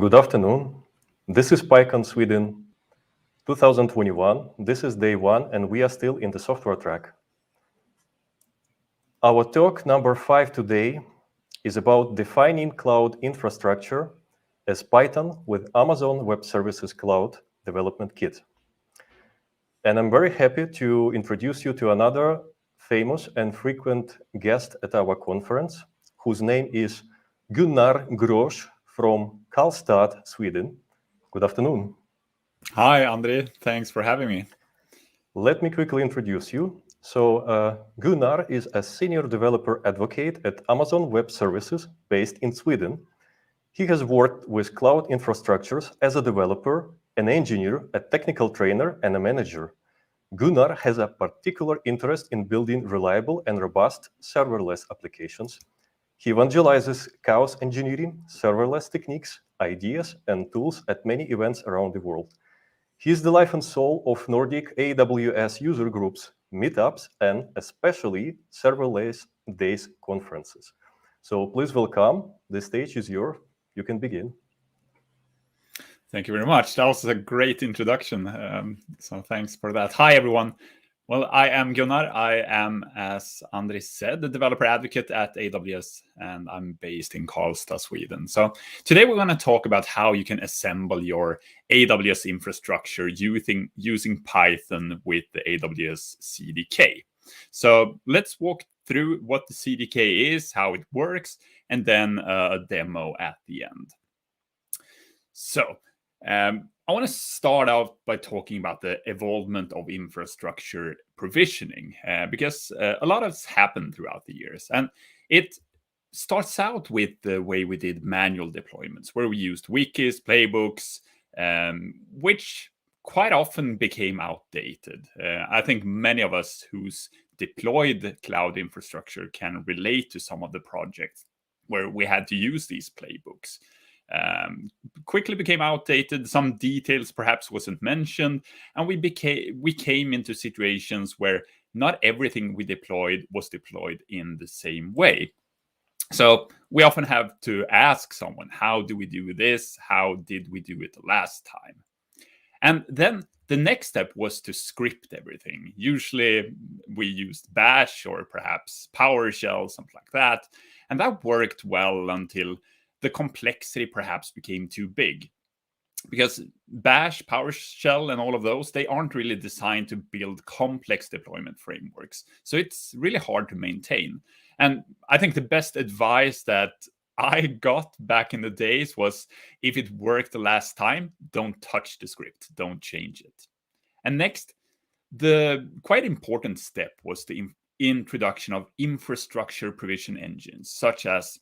Good afternoon. This is PyCon Sweden 2021. This is day one, and we are still in the software track. Our talk number 5 today is about defining cloud infrastructure as Python with Amazon Web Services Cloud Development Kit. And I'm very happy to introduce you to another famous and frequent guest at our conference, whose name is Gunnar Grosch from Karlstad, Sweden. Good afternoon. Hi, Andre. Thanks for having me. Let me quickly introduce you. So Gunnar is a senior developer advocate at Amazon Web Services based in Sweden. He has worked with cloud infrastructures as a developer, an engineer, a technical trainer, and a manager. Gunnar has a particular interest in building reliable and robust serverless applications. He evangelizes chaos engineering, serverless techniques, ideas, and tools at many events around the world. He is the life and soul of Nordic AWS user groups, meetups, and especially serverless days conferences. So please welcome. The stage is yours. You can begin. Thank you very much. That was a great introduction. So thanks for that. Hi, everyone. Well, I am Gunnar. I am, as Andre said, the developer advocate at AWS, and I'm based in Karlstad, Sweden. So today we're going to talk about how you can assemble your AWS infrastructure using Python with the AWS CDK. So let's walk through what the CDK is, how it works, and then a demo at the end. So I want to start out by talking about the evolvement of infrastructure provisioning, because a lot has happened throughout the years. And it starts out with the way we did manual deployments, where we used wikis, playbooks, which quite often became outdated. I think many of us who's deployed cloud infrastructure can relate to some of the projects where we had to use these playbooks. Quickly became outdated. Some details perhaps wasn't mentioned, and we came into situations where not everything we deployed was deployed in the same way. So we often have to ask someone, how do we do this? How did we do it the last time? And then the next step was to script everything. Usually we used Bash or perhaps PowerShell, something like that. And that worked well until the complexity perhaps became too big, because Bash, PowerShell, and all of those, they aren't really designed to build complex deployment frameworks. So it's really hard to maintain. And I think the best advice that I got back in the days was, if it worked the last time, don't touch the script, don't change it. And next, the quite important step was the introduction of infrastructure provision engines, such as,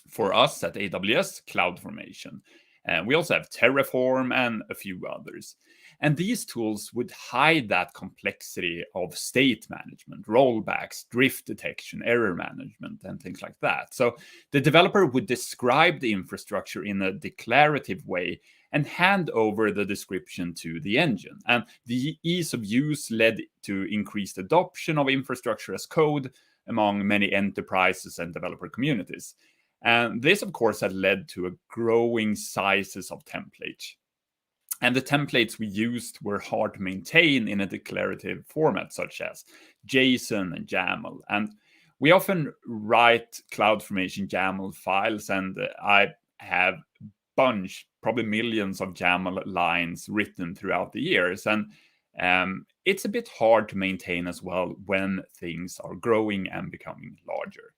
for us at AWS, CloudFormation. And we also have Terraform and a few others. And these tools would hide that complexity of state management, rollbacks, drift detection, error management, and things like that. So the developer would describe the infrastructure in a declarative way and hand over the description to the engine. And the ease of use led to increased adoption of infrastructure as code among many enterprises and developer communities. And this, of course, had led to a growing sizes of templates. And the templates we used were hard to maintain in a declarative format, such as JSON and YAML. And we often write CloudFormation YAML files, and I have a bunch, probably millions of YAML lines written throughout the years. And it's a bit hard to maintain as well when things are growing and becoming larger.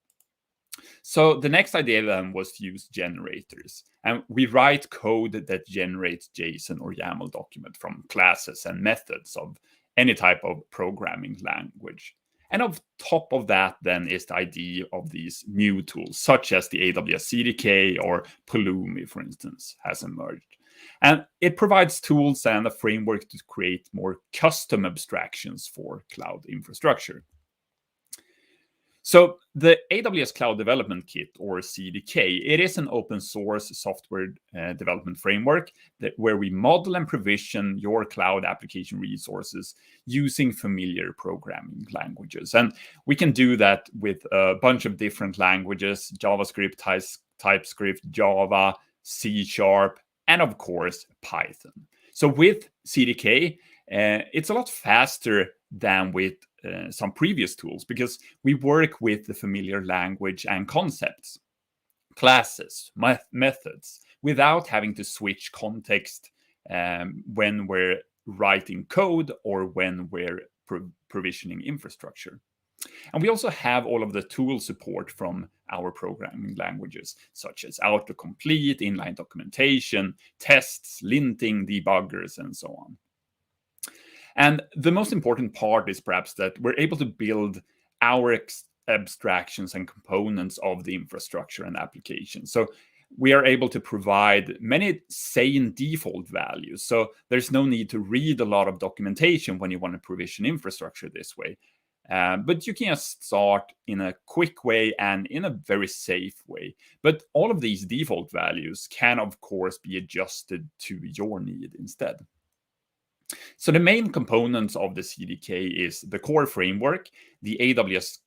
So the next idea then was to use generators. And we write code that generates JSON or YAML document from classes and methods of any type of programming language. And on top of that then is the idea of these new tools, such as the AWS CDK or Pulumi, for instance, has emerged. And it provides tools and a framework to create more custom abstractions for cloud infrastructure. So the AWS Cloud Development Kit, or CDK, it is an open source software development framework where we model and provision your cloud application resources using familiar programming languages. And we can do that with a bunch of different languages: JavaScript, TypeScript, Java, C#, and of course, Python. So with CDK, it's a lot faster than with some previous tools because we work with the familiar language and concepts, classes, methods, without having to switch context when we're writing code or when we're provisioning infrastructure. And we also have all of the tool support from our programming languages, such as autocomplete, inline documentation, tests, linting, debuggers, and so on. And the most important part is perhaps that we're able to build our abstractions and components of the infrastructure and application. So we are able to provide many sane default values. So there's no need to read a lot of documentation when you want to provision infrastructure this way. But you can start in a quick way and in a very safe way. But all of these default values can, of course, be adjusted to your need instead. So the main components of the CDK is the core framework, the AWS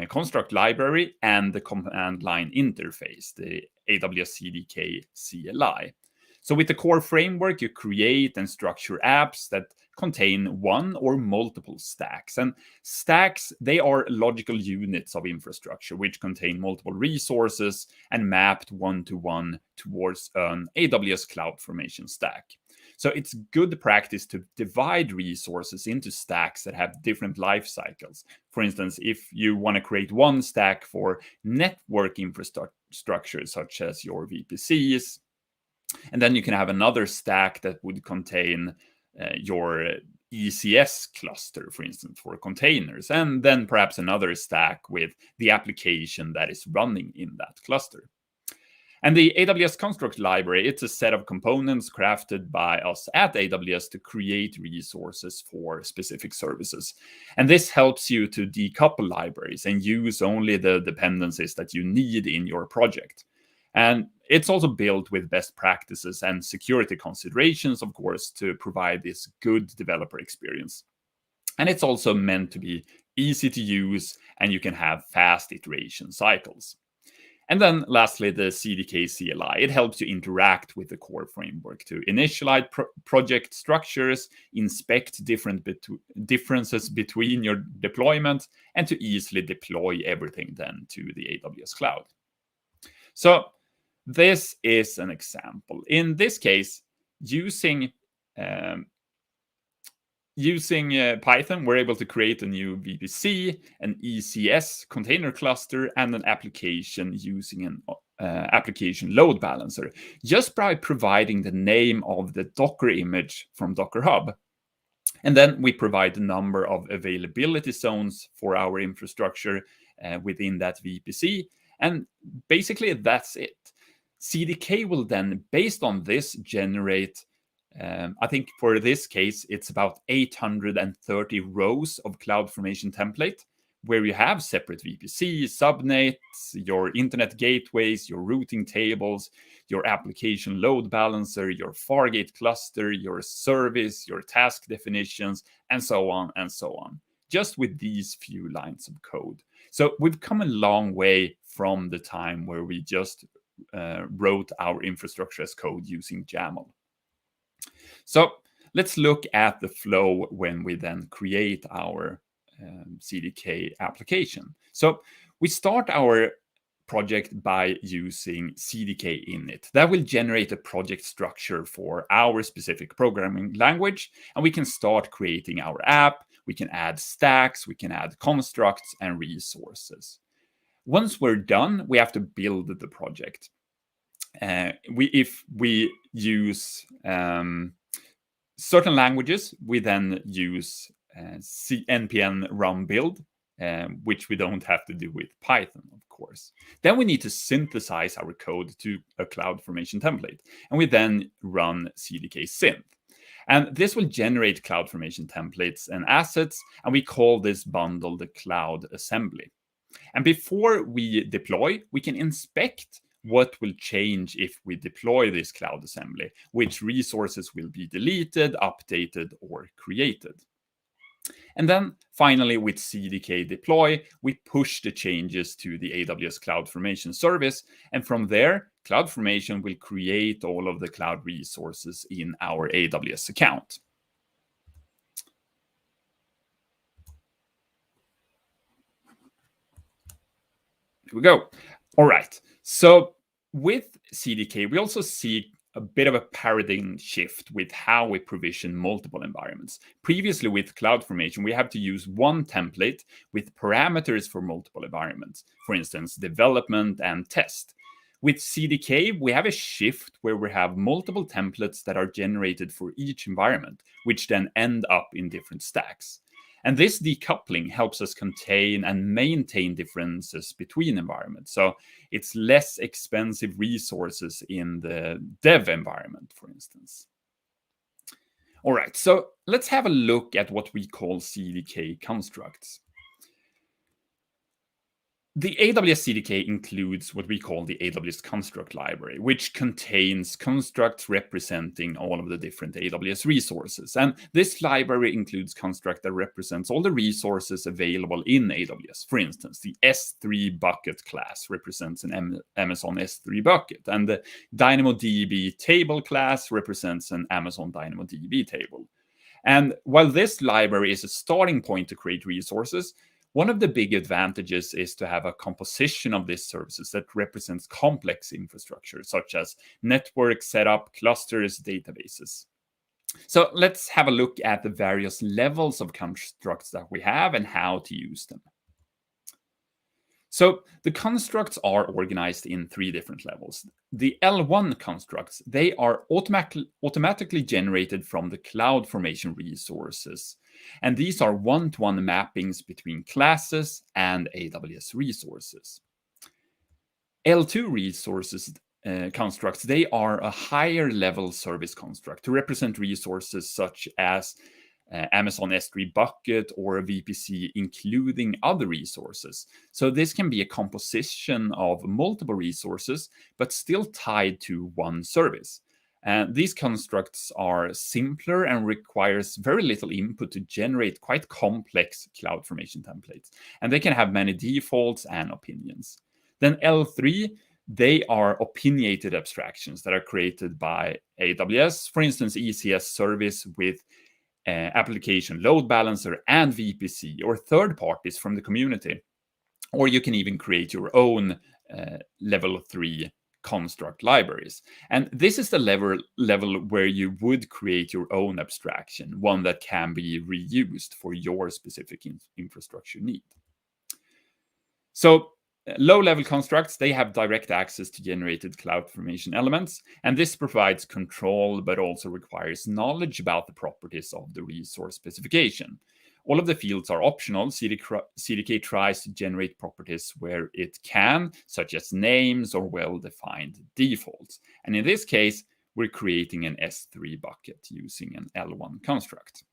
construct library, and the command line interface, the AWS CDK CLI. So with the core framework, you create and structure apps that contain one or multiple stacks. And stacks, they are logical units of infrastructure which contain multiple resources and mapped one-to-one towards an AWS CloudFormation stack. So it's good practice to divide resources into stacks that have different life cycles. For instance, if you want to create one stack for network infrastructure, such as your VPCs, and then you can have another stack that would contain your ECS cluster, for instance, for containers, and then perhaps another stack with the application that is running in that cluster. And the AWS Construct library, it's a set of components crafted by us at AWS to create resources for specific services. And this helps you to decouple libraries and use only the dependencies that you need in your project. And it's also built with best practices and security considerations, of course, to provide this good developer experience. And it's also meant to be easy to use, and you can have fast iteration cycles. And then lastly, the CDK CLI. It helps you interact with the core framework to initialize project structures, inspect differences between your deployment, and to easily deploy everything then to the AWS cloud. So this is an example. In this case, using Python, we're able to create a new VPC, an ECS container cluster, and an application using an application load balancer, just by providing the name of the Docker image from Docker Hub. And then we provide the number of availability zones for our infrastructure within that VPC. And basically, that's it. CDK will then, based on this, generate I think for this case, it's about 830 rows of CloudFormation template, where you have separate VPCs, subnets, your internet gateways, your routing tables, your application load balancer, your Fargate cluster, your service, your task definitions, and so on and so on, just with these few lines of code. So we've come a long way from the time where we just wrote our infrastructure as code using YAML. So let's look at the flow when we then create our CDK application. So we start our project by using CDK init. That will generate a project structure for our specific programming language, and we can start creating our app. We can add stacks, we can add constructs and resources. Once we're done, we have to build the project. If we use certain languages, we then use npm run build, which we don't have to do with Python, of course. Then we need to synthesize our code to a CloudFormation template, and we then run CDK synth. And this will generate CloudFormation templates and assets, and we call this bundle the Cloud Assembly. And before we deploy, we can inspect what will change if we deploy this Cloud Assembly, which resources will be deleted, updated, or created. And then finally, with CDK deploy, we push the changes to the AWS CloudFormation service. And from there, CloudFormation will create all of the cloud resources in our AWS account. Here we go. All right. So with CDK, we also see a bit of a paradigm shift with how we provision multiple environments. Previously with CloudFormation, we have to use one template with parameters for multiple environments, for instance, development and test. With CDK, we have a shift where we have multiple templates that are generated for each environment, which then end up in different stacks. And this decoupling helps us contain and maintain differences between environments. So it's less expensive resources in the dev environment, for instance. All right, so let's have a look at what we call CDK constructs. The AWS CDK includes what we call the AWS Construct library, which contains constructs representing all of the different AWS resources. And this library includes construct that represents all the resources available in AWS. For instance, the S3 bucket class represents an Amazon S3 bucket, and the DynamoDB table class represents an Amazon DynamoDB table. And while this library is a starting point to create resources, one of the big advantages is to have a composition of these services that represents complex infrastructure, such as network setup, clusters, databases. So let's have a look at the various levels of constructs that we have and how to use them. So the constructs are organized in 3 different levels. The L1 constructs, they are automatically generated from the CloudFormation resources. And these are one-to-one mappings between classes and AWS resources. L2 resources constructs, they are a higher level service construct to represent resources such as Amazon S3 bucket or a VPC, including other resources. So this can be a composition of multiple resources, but still tied to one service. These constructs are simpler and requires very little input to generate quite complex CloudFormation templates. And they can have many defaults and opinions. Then L3, they are opinionated abstractions that are created by AWS. For instance, ECS service with application load balancer and VPC, or third parties from the community. Or you can even create your own level 3 construct libraries. And this is the level where you would create your own abstraction, one that can be reused for your specific infrastructure need. So low-level constructs, they have direct access to generated CloudFormation elements, and this provides control, but also requires knowledge about the properties of the resource specification. All of the fields are optional. CDK tries to generate properties where it can, such as names or well-defined defaults. And in this case, we're creating an S3 bucket using an L1 construct.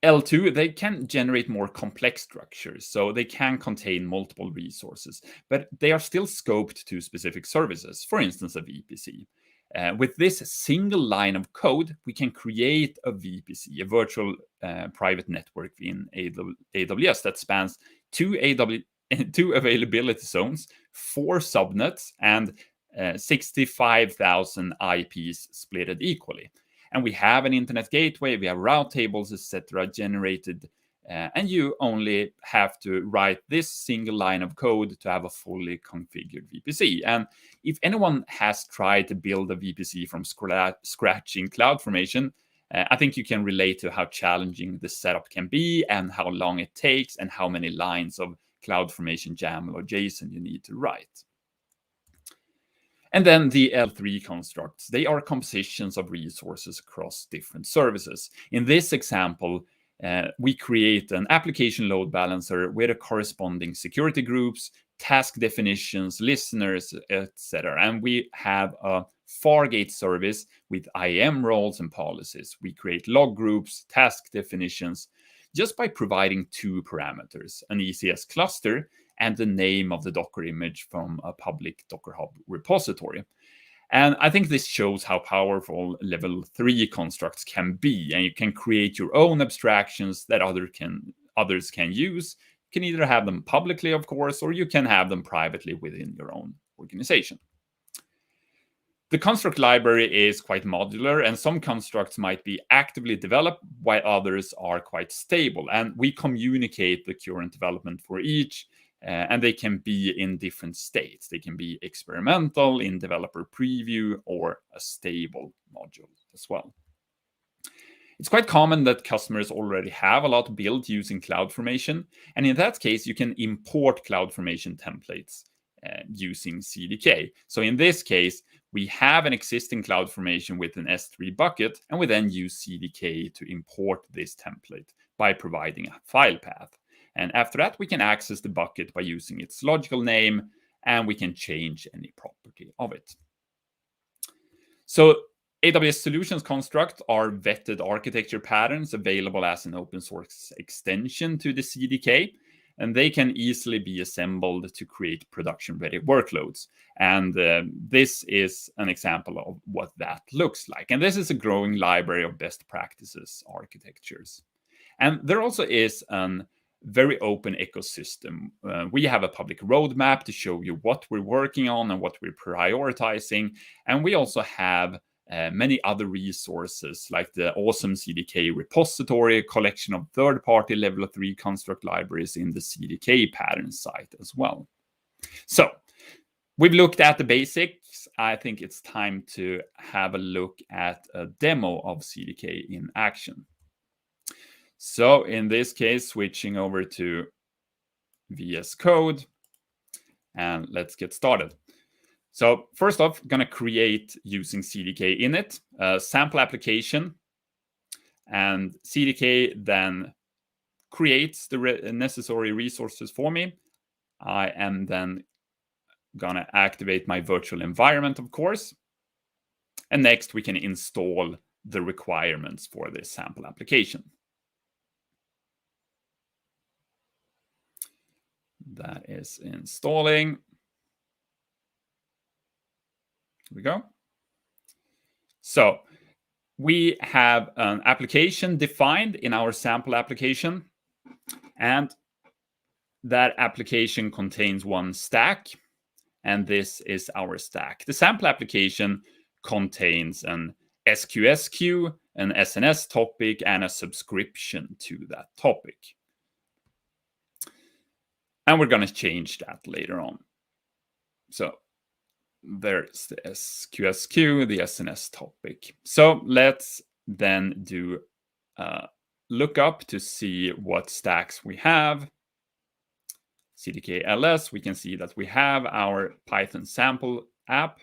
L2, they can generate more complex structures, so they can contain multiple resources, but they are still scoped to specific services, for instance, a VPC. With this single line of code, we can create a VPC, a virtual private network in AWS that spans two availability zones, 4 subnets, and 65,000 IPs split equally. And we have an internet gateway, we have route tables, etc., generated, and you only have to write this single line of code to have a fully configured VPC. And if anyone has tried to build a VPC from scratch in CloudFormation, I think you can relate to how challenging the setup can be and how long it takes and how many lines of CloudFormation YAML or JSON you need to write. And then the L3 constructs, they are compositions of resources across different services. In this example, we create an application load balancer with a corresponding security groups, task definitions, listeners, etc. And we have a Fargate service with IAM roles and policies. We create log groups, task definitions, just by providing 2 parameters, an ECS cluster and the name of the Docker image from a public Docker Hub repository. And I think this shows how powerful level 3 constructs can be, and you can create your own abstractions that others can use. You can either have them publicly, of course, or you can have them privately within your own organization. The construct library is quite modular, and some constructs might be actively developed while others are quite stable. And we communicate the current development for each, and they can be in different states. They can be experimental, in developer preview, or a stable module as well. It's quite common that customers already have a lot built using CloudFormation, and in that case, you can import CloudFormation templates using CDK. So in this case, we have an existing CloudFormation with an S3 bucket, and we then use CDK to import this template by providing a file path. And after that, we can access the bucket by using its logical name, and we can change any property of it. So AWS Solutions construct are vetted architecture patterns available as an open source extension to the CDK, and they can easily be assembled to create production-ready workloads. And this is an example of what that looks like. And this is a growing library of best practices architectures. And there also is a very open ecosystem. We have a public roadmap to show you what we're working on and what we're prioritizing. And we also have many other resources like the awesome CDK repository, a collection of third-party level 3 construct libraries in the CDK pattern site as well. So we've looked at the basics. I think it's time to have a look at a demo of CDK in action. So in this case, switching over to VS Code, and let's get started. So first off, I'm going to create using CDK init, a sample application, and CDK then creates the necessary resources for me. I am then going to activate my virtual environment, of course. And next, we can install the requirements for this sample application. That is installing. Here we go. So we have an application defined in our sample application, and that application contains one stack, and this is our stack. The sample application contains an SQS queue, an SNS topic, and a subscription to that topic. And we're going to change that later on. So there's the SQS queue, the SNS topic. So let's then do a lookup to see what stacks we have. CDK ls, we can see that we have our Python sample app.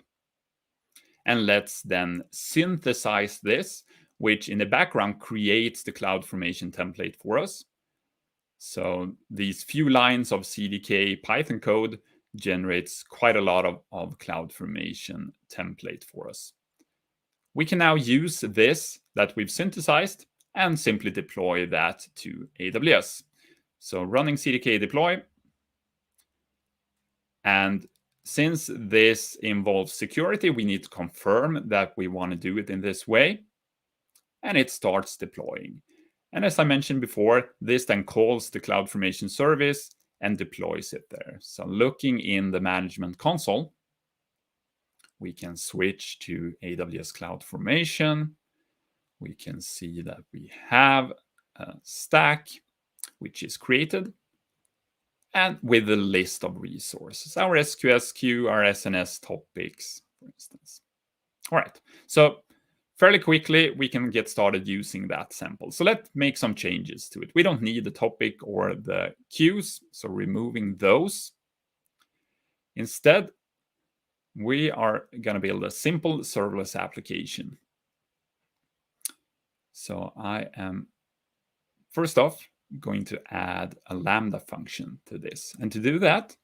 And let's then synthesize this, which in the background creates the CloudFormation template for us. So these few lines of CDK Python code generates quite a lot of CloudFormation template for us. We can now use this that we've synthesized and simply deploy that to AWS. So running CDK deploy. And since this involves security, we need to confirm that we want to do it in this way. And it starts deploying. And as I mentioned before, this then calls the CloudFormation service and deploys it there. So looking in the management console, we can switch to AWS CloudFormation. We can see that we have a stack which is created and with a list of resources, our SQS queue, our SNS topics, for instance. All right, so fairly quickly, we can get started using that sample. So let's make some changes to it. We don't need the topic or the queues, so removing those. Instead, we are going to build a simple serverless application. So I am, first off, going to add a Lambda function to this. And to do that,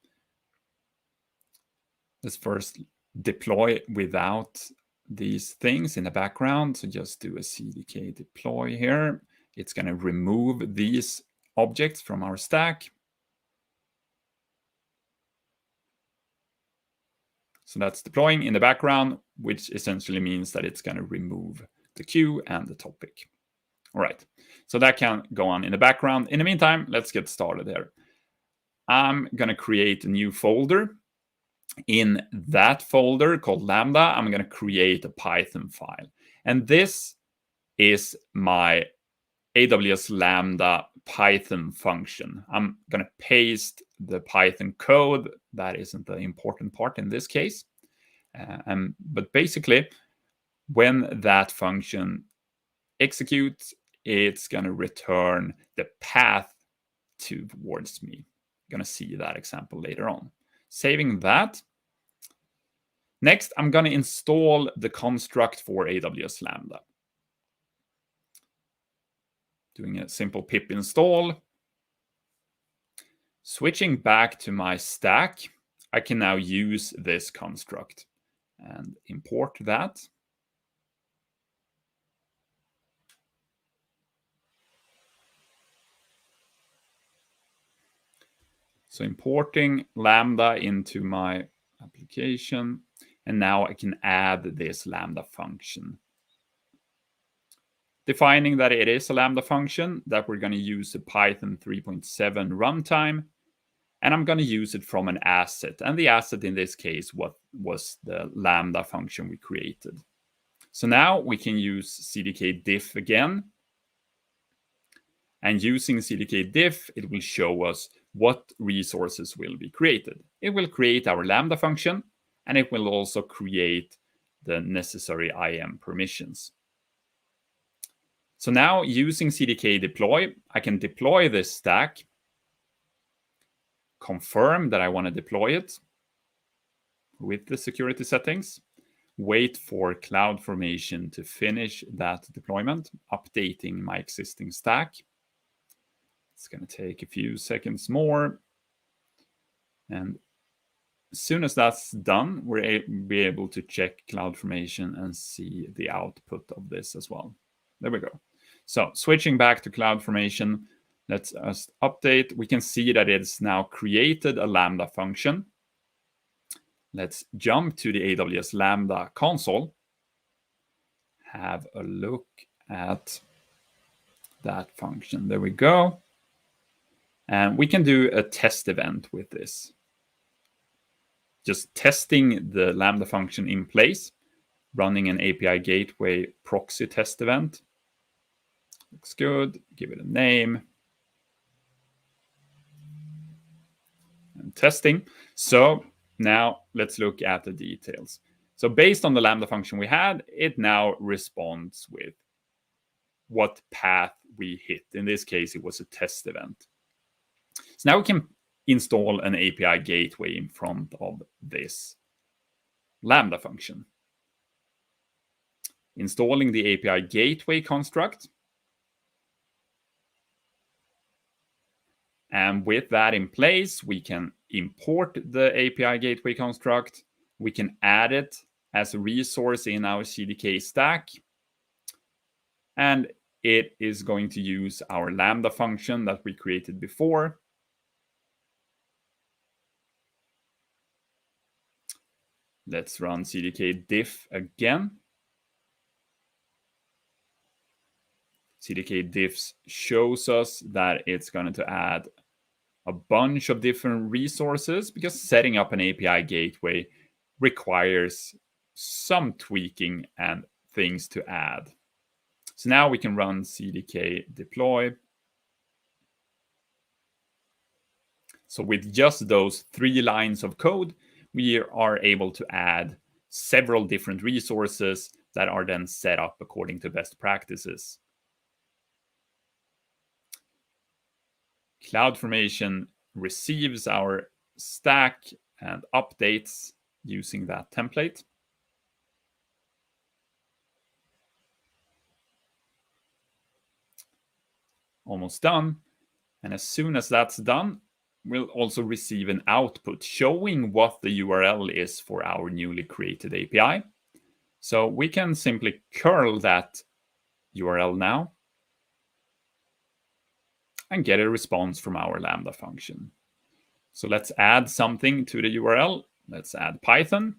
let's first deploy without these things in the background. So just do a CDK deploy here. It's going to remove these objects from our stack. So that's deploying in the background, which essentially means that it's going to remove the queue and the topic. All right, so that can go on in the background. In the meantime, let's get started here. I'm going to create a new folder. in that folder called Lambda, I'm going to create a Python file. And this is my AWS Lambda Python function. I'm going to paste the Python code. That isn't the important part in this case. But basically, when that function executes, it's going to return the path towards me. I'm going to see that example later on. Saving that. Next, I'm going to install the construct for AWS Lambda. Doing a simple pip install. Switching back to my stack, I can now use this construct and import that. So importing Lambda into my application, and now I can add this Lambda function. Defining that it is a Lambda function, that we're going to use a Python 3.7 runtime, and I'm going to use it from an asset. And the asset in this case was the Lambda function we created. So now we can use CDK diff again. And using CDK diff, it will show us what resources will be created. It will create our Lambda function, and it will also create the necessary IAM permissions. So now using CDK deploy, I can deploy this stack, confirm that I want to deploy it with the security settings, wait for CloudFormation to finish that deployment, updating my existing stack. It's going to take a few seconds more. And as soon as that's done, we'll be able to check CloudFormation and see the output of this as well. There we go. So switching back to CloudFormation, let's just update. We can see that it's now created a Lambda function. Let's jump to the AWS Lambda console. Have a look at that function. There we go. And we can do a test event with this. Just testing the Lambda function in place, running an API gateway proxy test event. Looks good. Give it a name. And testing. So now let's look at the details. So based on the Lambda function we had, it now responds with what path we hit. In this case, it was a test event. So now we can install an API gateway in front of this Lambda function. Installing the API gateway construct. And with that in place, we can import the API gateway construct. We can add it as a resource in our CDK stack. And it is going to use our Lambda function that we created before. Let's run CDK diff again. CDK diffs shows us that it's going to add a bunch of different resources because setting up an API gateway requires some tweaking and things to add. So now we can run CDK deploy. So with just those 3 lines of code, we are able to add several different resources that are then set up according to best practices. CloudFormation receives our stack and updates using that template. Almost done. And as soon as that's done, we'll also receive an output showing what the URL is for our newly created API. So we can simply curl that URL now and get a response from our Lambda function. So let's add something to the URL. Let's add Python.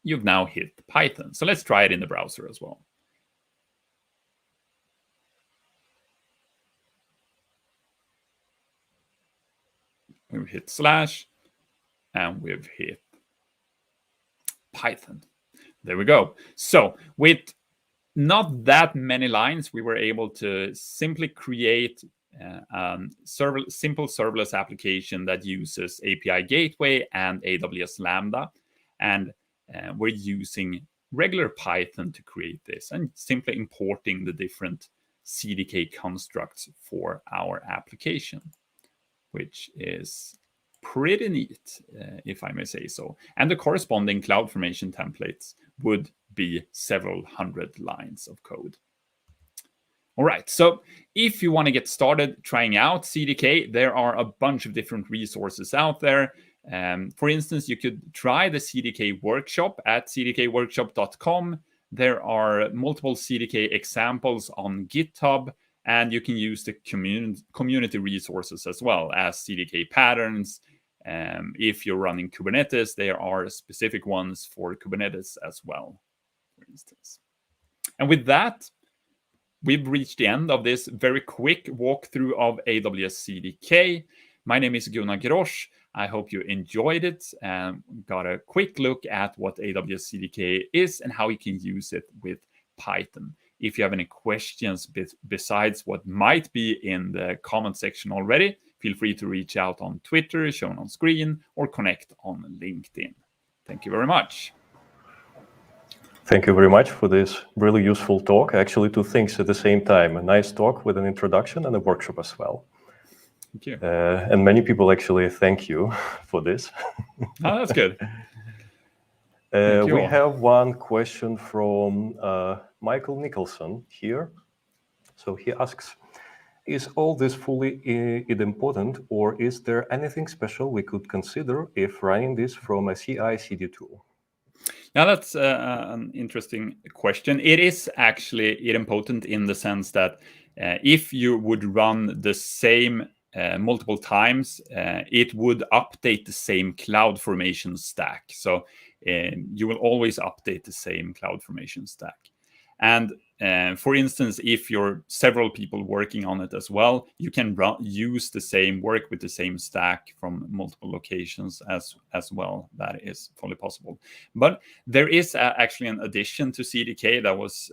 You've now hit Python. So let's try it in the browser as well. We hit /, and we've hit Python. There we go. So with not that many lines, we were able to simply create simple serverless application that uses API Gateway and AWS Lambda. And we're using regular Python to create this and simply importing the different CDK constructs for our application, which is pretty neat, if I may say so. And the corresponding CloudFormation templates would be several hundred lines of code. All right, so if you want to get started trying out CDK, there are a bunch of different resources out there. For instance, you could try the CDK workshop at cdkworkshop.com. There are multiple CDK examples on GitHub, and you can use the community resources as well as CDK patterns. If you're running Kubernetes, there are specific ones for Kubernetes as well, for instance. And with that, we've reached the end of this very quick walkthrough of AWS CDK. My name is Gunnar Grosch. I hope you enjoyed it and got a quick look at what AWS CDK is and how you can use it with Python. If you have any questions besides what might be in the comment section already, feel free to reach out on Twitter, shown on screen, or connect on LinkedIn. Thank you very much. Thank you very much for this really useful talk. Actually, two things at the same time. A nice talk with an introduction and a workshop as well. Thank you. And many people actually thank you for this. Oh, that's good. We have one question from Michael Nicholson here. So he asks, is all this fully idempotent, or is there anything special we could consider if running this from a CI/CD tool? Now, that's an interesting question. It is actually idempotent in the sense that if you would run the same multiple times, it would update the same CloudFormation stack. So you will always update the same CloudFormation stack. And for instance, if you're several people working on it as well, you can use the same work with the same stack from multiple locations as well. That is fully possible. But there is actually an addition to CDK that was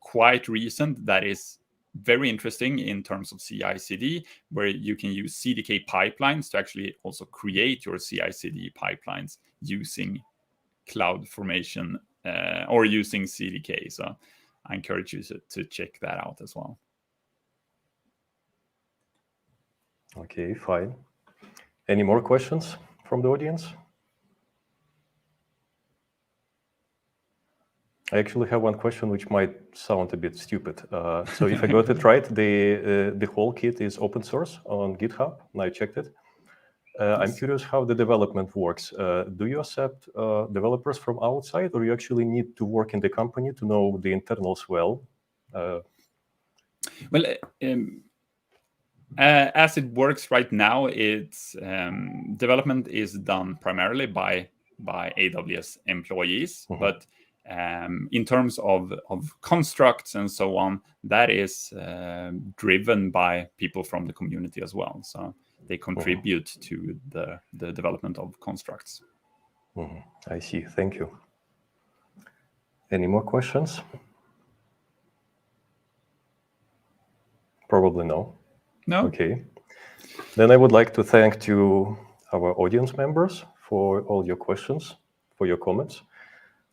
quite recent that is very interesting in terms of CI/CD, where you can use CDK pipelines to actually also create your CI/CD pipelines using CloudFormation or using CDK. So I encourage you to check that out as well. Okay, fine. Any more questions from the audience? I actually have one question which might sound a bit stupid. So if I got it right, the whole kit is open source on GitHub, and I checked it. I'm curious how the development works. Do you accept developers from outside, or you actually need to work in the company to know the internals well? Well, as it works right now, it's development is done primarily by AWS employees, but in terms of constructs and so on, that is driven by people from the community as well. So they contribute to the development of constructs. I see. Thank you. Any more questions? Probably no. No. Okay. Then I would like to thank to our audience members for all your questions, for your comments.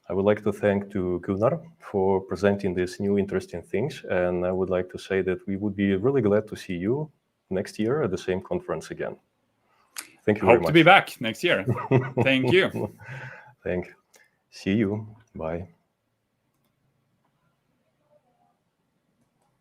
I would like to thank to Gunnar for presenting these new interesting things. And I would like to say that we would be really glad to see you next year at the same conference again. Thank you very much. Hope to be back next year. Thank you. Thank you. See you. Bye.